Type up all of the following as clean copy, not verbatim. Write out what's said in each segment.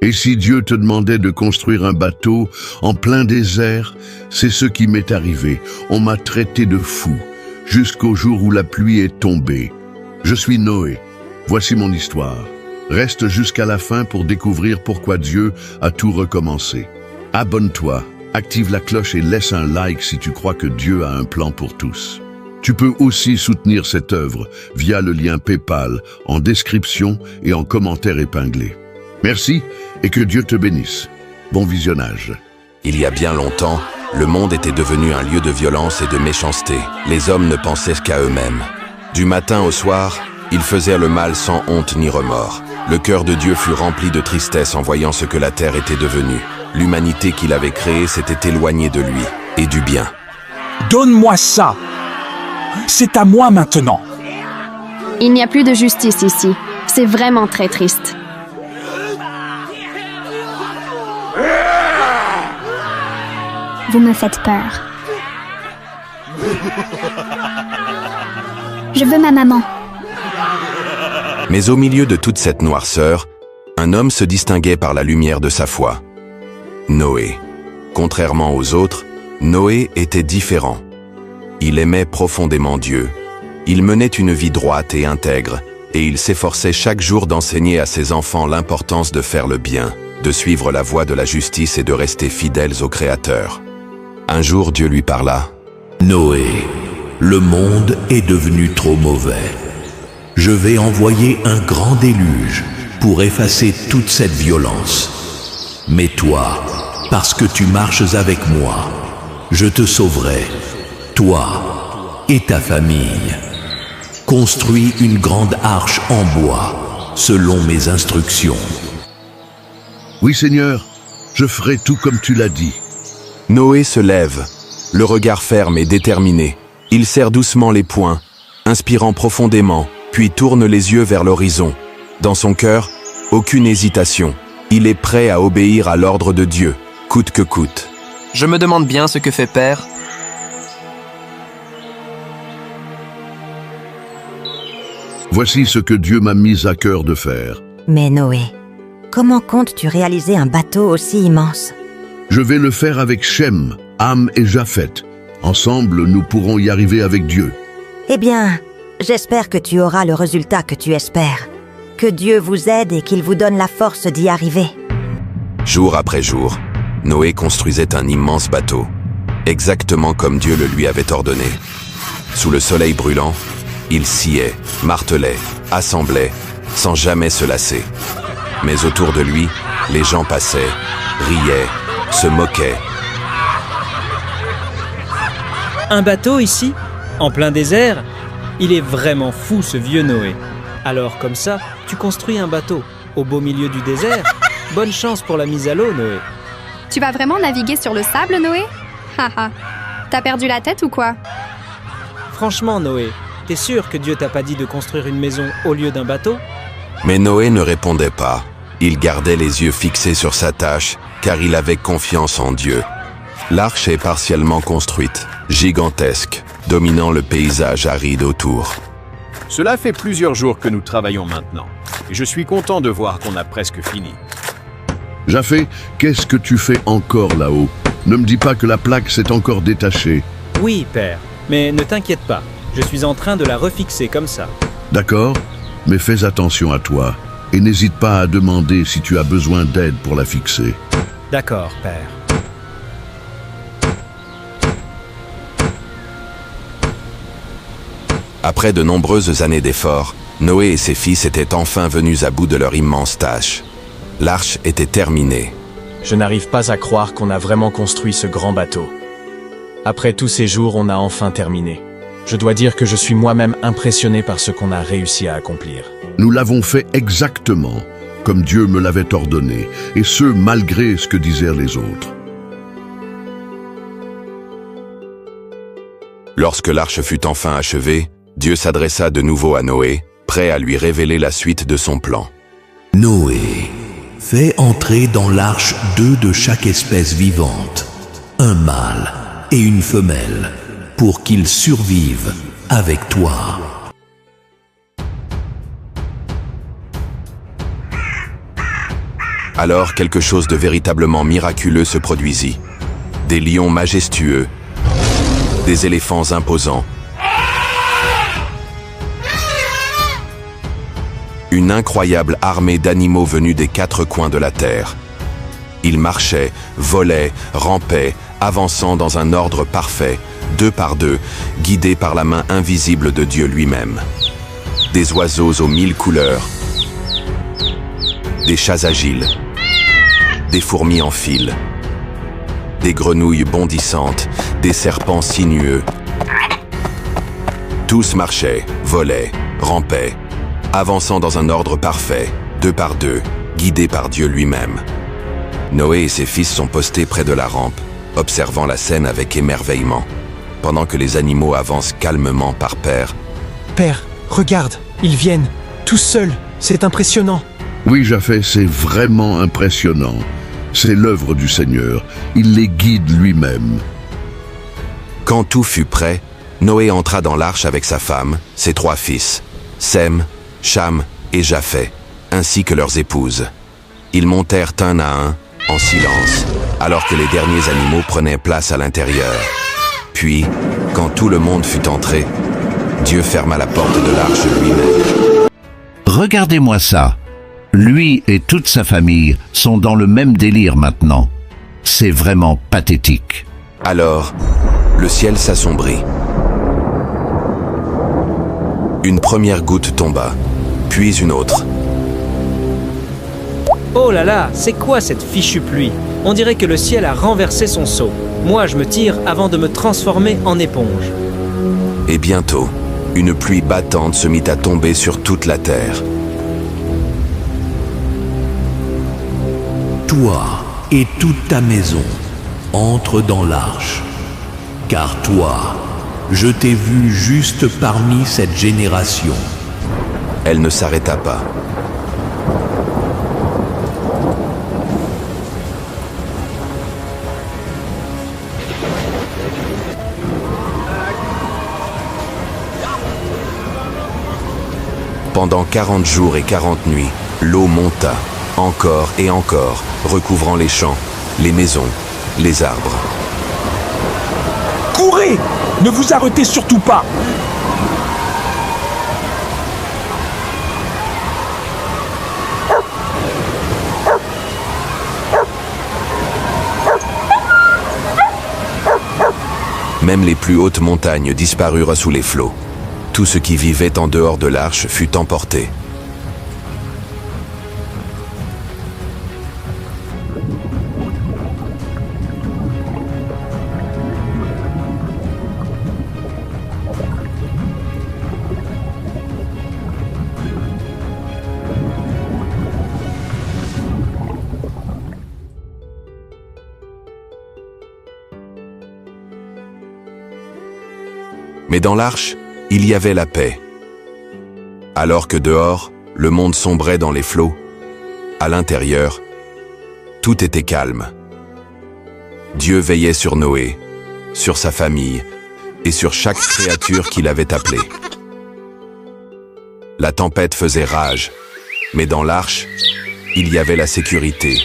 Et si Dieu te demandait de construire un bateau en plein désert, c'est ce qui m'est arrivé. On m'a traité de fou, jusqu'au jour où la pluie est tombée. Je suis Noé. Voici mon histoire. Reste jusqu'à la fin pour découvrir pourquoi Dieu a tout recommencé. Abonne-toi, active la cloche et laisse un like si tu crois que Dieu a un plan pour tous. Tu peux aussi soutenir cette œuvre via le lien PayPal en description et en commentaire épinglé. Merci et que Dieu te bénisse. Bon visionnage. Il y a bien longtemps, le monde était devenu un lieu de violence et de méchanceté. Les hommes ne pensaient qu'à eux-mêmes. Du matin au soir, ils faisaient le mal sans honte ni remords. Le cœur de Dieu fut rempli de tristesse en voyant ce que la terre était devenue. L'humanité qu'il avait créée s'était éloignée de lui et du bien. Donne-moi ça! C'est à moi maintenant! Il n'y a plus de justice ici. C'est vraiment très triste. Vous me faites peur. Je veux ma maman. Mais au milieu de toute cette noirceur, un homme se distinguait par la lumière de sa foi. Noé. Contrairement aux autres, Noé était différent. Il aimait profondément Dieu. Il menait une vie droite et intègre, et il s'efforçait chaque jour d'enseigner à ses enfants l'importance de faire le bien, de suivre la voie de la justice et de rester fidèles au Créateur. Un jour, Dieu lui parla. « Noé, le monde est devenu trop mauvais. Je vais envoyer un grand déluge pour effacer toute cette violence. Mais toi, parce que tu marches avec moi, je te sauverai, toi et ta famille. Construis une grande arche en bois, selon mes instructions. » Oui, Seigneur, je ferai tout comme tu l'as dit. Noé se lève, le regard ferme et déterminé. Il serre doucement les poings, inspirant profondément, puis tourne les yeux vers l'horizon. Dans son cœur, aucune hésitation. Il est prêt à obéir à l'ordre de Dieu, coûte que coûte. Je me demande bien ce que fait Père. Voici ce que Dieu m'a mis à cœur de faire. Mais Noé, comment comptes-tu réaliser un bateau aussi immense? Je vais le faire avec Shem, Ham et Japheth. Ensemble, nous pourrons y arriver avec Dieu. Eh bien, j'espère que tu auras le résultat que tu espères. Que Dieu vous aide et qu'il vous donne la force d'y arriver. Jour après jour, Noé construisait un immense bateau, exactement comme Dieu le lui avait ordonné. Sous le soleil brûlant, il sciait, martelait, assemblait, sans jamais se lasser. Mais autour de lui, les gens passaient, riaient, se moquaient. Un bateau ici, en plein désert? Il est vraiment fou ce vieux Noé. Alors comme ça, tu construis un bateau, au beau milieu du désert? Bonne chance pour la mise à l'eau, Noé. Tu vas vraiment naviguer sur le sable, Noé? Haha. T'as perdu la tête ou quoi? Franchement, Noé, t'es sûr que Dieu t'a pas dit de construire une maison au lieu d'un bateau? Mais Noé ne répondait pas. Il gardait les yeux fixés sur sa tâche, car il avait confiance en Dieu. L'arche est partiellement construite, gigantesque, dominant le paysage aride autour. Cela fait plusieurs jours que nous travaillons maintenant, et je suis content de voir qu'on a presque fini. Japheth, qu'est-ce que tu fais encore là-haut? Ne me dis pas que la plaque s'est encore détachée. Oui, Père, mais ne t'inquiète pas, je suis en train de la refixer comme ça. D'accord, mais fais attention à toi, et n'hésite pas à demander si tu as besoin d'aide pour la fixer. D'accord, Père. Après de nombreuses années d'efforts, Noé et ses fils étaient enfin venus à bout de leur immense tâche. L'arche était terminée. Je n'arrive pas à croire qu'on a vraiment construit ce grand bateau. Après tous ces jours, on a enfin terminé. Je dois dire que je suis moi-même impressionné par ce qu'on a réussi à accomplir. Nous l'avons fait exactement comme Dieu me l'avait ordonné, et ce, malgré ce que disaient les autres. Lorsque l'arche fut enfin achevée, Dieu s'adressa de nouveau à Noé, prêt à lui révéler la suite de son plan. Noé, fais entrer dans l'arche 2 de chaque espèce vivante, un mâle et une femelle, pour qu'ils survivent avec toi. Alors quelque chose de véritablement miraculeux se produisit. Des lions majestueux, des éléphants imposants, une incroyable armée d'animaux venus des 4 coins de la terre. Ils marchaient, volaient, rampaient, avançant dans un ordre parfait, 2 par 2, guidés par la main invisible de Dieu lui-même. Des oiseaux aux 1000 couleurs, des chats agiles, des fourmis en file, des grenouilles bondissantes, des serpents sinueux. Tous marchaient, volaient, rampaient, avançant dans un ordre parfait, 2 par 2, guidés par Dieu lui-même. Noé et ses fils sont postés près de la rampe, observant la scène avec émerveillement, pendant que les animaux avancent calmement par paires. Père, regarde, ils viennent, tous seuls, c'est impressionnant. Oui, Japheth, c'est vraiment impressionnant. C'est l'œuvre du Seigneur. Il les guide lui-même. Quand tout fut prêt, Noé entra dans l'arche avec sa femme, ses 3 fils, Sem, Cham et Japheth, ainsi que leurs épouses. Ils montèrent un à un, en silence, alors que les derniers animaux prenaient place à l'intérieur. Puis, quand tout le monde fut entré, Dieu ferma la porte de l'arche lui-même. Regardez-moi ça. Lui et toute sa famille sont dans le même délire maintenant. C'est vraiment pathétique. Alors, le ciel s'assombrit. Une première goutte tomba, puis une autre. Oh là là, c'est quoi cette fichue pluie? On dirait que le ciel a renversé son seau. Moi, je me tire avant de me transformer en éponge. Et bientôt, une pluie battante se mit à tomber sur toute la terre. Toi et toute ta maison, entre dans l'arche, car toi, je t'ai vu juste parmi cette génération. Elle ne s'arrêta pas. Pendant 40 jours et 40 nuits, l'eau monta, encore et encore, recouvrant les champs, les maisons, les arbres. Courez! Ne vous arrêtez surtout pas! Même les plus hautes montagnes disparurent sous les flots. Tout ce qui vivait en dehors de l'arche fut emporté. Mais dans l'arche, il y avait la paix. Alors que dehors, le monde sombrait dans les flots, à l'intérieur, tout était calme. Dieu veillait sur Noé, sur sa famille et sur chaque créature qu'il avait appelée. La tempête faisait rage, mais dans l'arche, il y avait la sécurité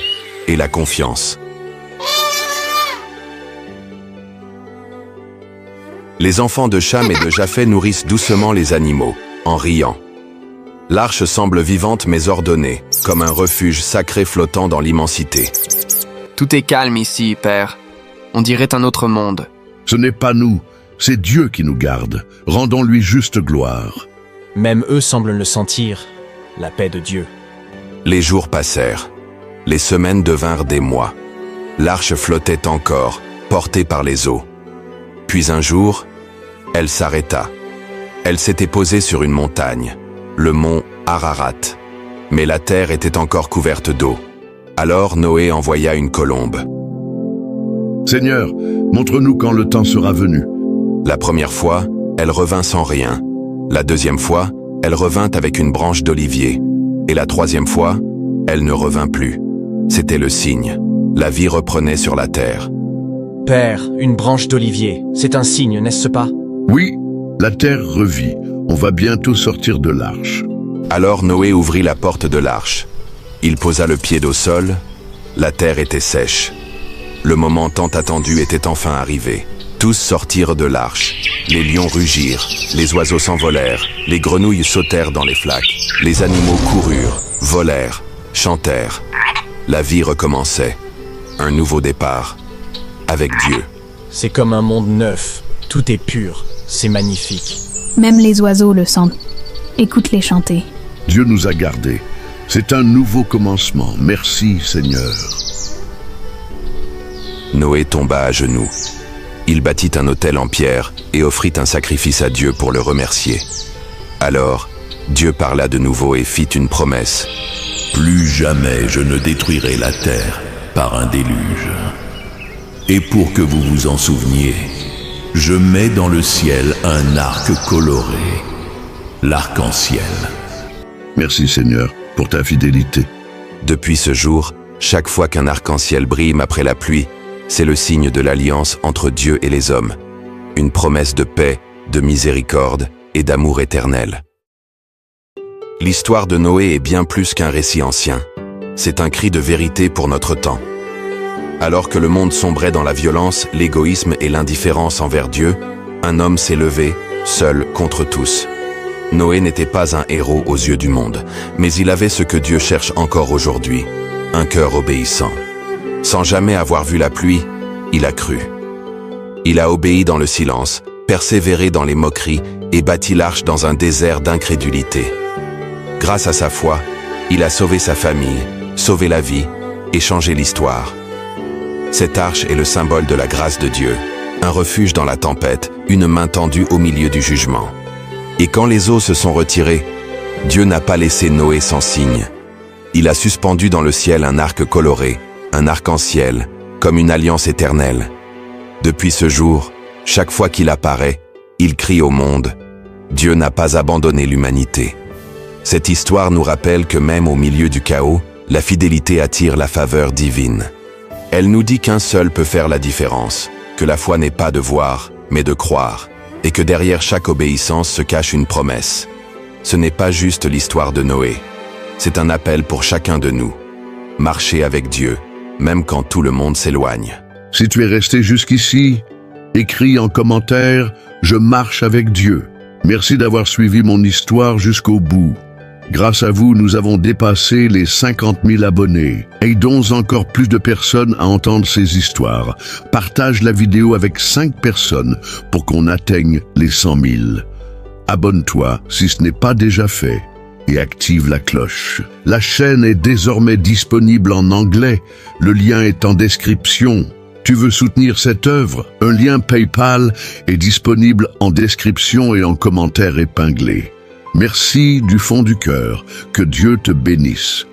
et la confiance. Les enfants de Cham et de Japheth nourrissent doucement les animaux, en riant. L'arche semble vivante mais ordonnée, comme un refuge sacré flottant dans l'immensité. Tout est calme ici, Père. On dirait un autre monde. Ce n'est pas nous, c'est Dieu qui nous garde. Rendons-lui juste gloire. Même eux semblent le sentir, la paix de Dieu. Les jours passèrent. Les semaines devinrent des mois. L'arche flottait encore, portée par les eaux. Puis un jour, elle s'arrêta. Elle s'était posée sur une montagne, le mont Ararat. Mais la terre était encore couverte d'eau. Alors Noé envoya une colombe. Seigneur, montre-nous quand le temps sera venu. La première fois, elle revint sans rien. La deuxième fois, elle revint avec une branche d'olivier. Et la troisième fois, elle ne revint plus. C'était le signe. La vie reprenait sur la terre. Père, une branche d'olivier, c'est un signe, n'est-ce pas? Oui, la terre revit. On va bientôt sortir de l'arche. Alors Noé ouvrit la porte de l'arche. Il posa le pied au sol La terre était sèche. Le moment tant attendu était enfin arrivé. Tous sortirent de l'arche. Les lions rugirent, les oiseaux s'envolèrent, les grenouilles sautèrent dans les flaques, les animaux coururent, volèrent, chantèrent. La vie recommençait. Un nouveau départ. Avec Dieu. C'est comme un monde neuf. Tout est pur. C'est magnifique. Même les oiseaux le sentent. Écoute-les chanter. Dieu nous a gardés. C'est un nouveau commencement. Merci, Seigneur. Noé tomba à genoux. Il bâtit un autel en pierre et offrit un sacrifice à Dieu pour le remercier. Alors, Dieu parla de nouveau et fit une promesse. Plus jamais je ne détruirai la terre par un déluge. Et pour que vous vous en souveniez, je mets dans le ciel un arc coloré, l'arc-en-ciel. Merci Seigneur pour ta fidélité. Depuis ce jour, chaque fois qu'un arc-en-ciel brille après la pluie, c'est le signe de l'alliance entre Dieu et les hommes. Une promesse de paix, de miséricorde et d'amour éternel. L'histoire de Noé est bien plus qu'un récit ancien. C'est un cri de vérité pour notre temps. Alors que le monde sombrait dans la violence, l'égoïsme et l'indifférence envers Dieu, un homme s'est levé, seul contre tous. Noé n'était pas un héros aux yeux du monde, mais il avait ce que Dieu cherche encore aujourd'hui, un cœur obéissant. Sans jamais avoir vu la pluie, il a cru. Il a obéi dans le silence, persévéré dans les moqueries et bâti l'arche dans un désert d'incrédulité. Grâce à sa foi, il a sauvé sa famille, sauvé la vie et changé l'histoire. Cette arche est le symbole de la grâce de Dieu, un refuge dans la tempête, une main tendue au milieu du jugement. Et quand les eaux se sont retirées, Dieu n'a pas laissé Noé sans signe. Il a suspendu dans le ciel un arc coloré, un arc-en-ciel, comme une alliance éternelle. Depuis ce jour, chaque fois qu'il apparaît, il crie au monde « Dieu n'a pas abandonné l'humanité ». Cette histoire nous rappelle que même au milieu du chaos, la fidélité attire la faveur divine. Elle nous dit qu'un seul peut faire la différence, que la foi n'est pas de voir, mais de croire, et que derrière chaque obéissance se cache une promesse. Ce n'est pas juste l'histoire de Noé, c'est un appel pour chacun de nous. Marcher avec Dieu, même quand tout le monde s'éloigne. Si tu es resté jusqu'ici, écris en commentaire « Je marche avec Dieu ». Merci d'avoir suivi mon histoire jusqu'au bout. Grâce à vous, nous avons dépassé les 50 000 abonnés. Aidons encore plus de personnes à entendre ces histoires. Partage la vidéo avec 5 personnes pour qu'on atteigne les 100 000. Abonne-toi si ce n'est pas déjà fait et active la cloche. La chaîne est désormais disponible en anglais. Le lien est en description. Tu veux soutenir cette œuvre? Un lien PayPal est disponible en description et en commentaire épinglé. Merci du fond du cœur. Que Dieu te bénisse.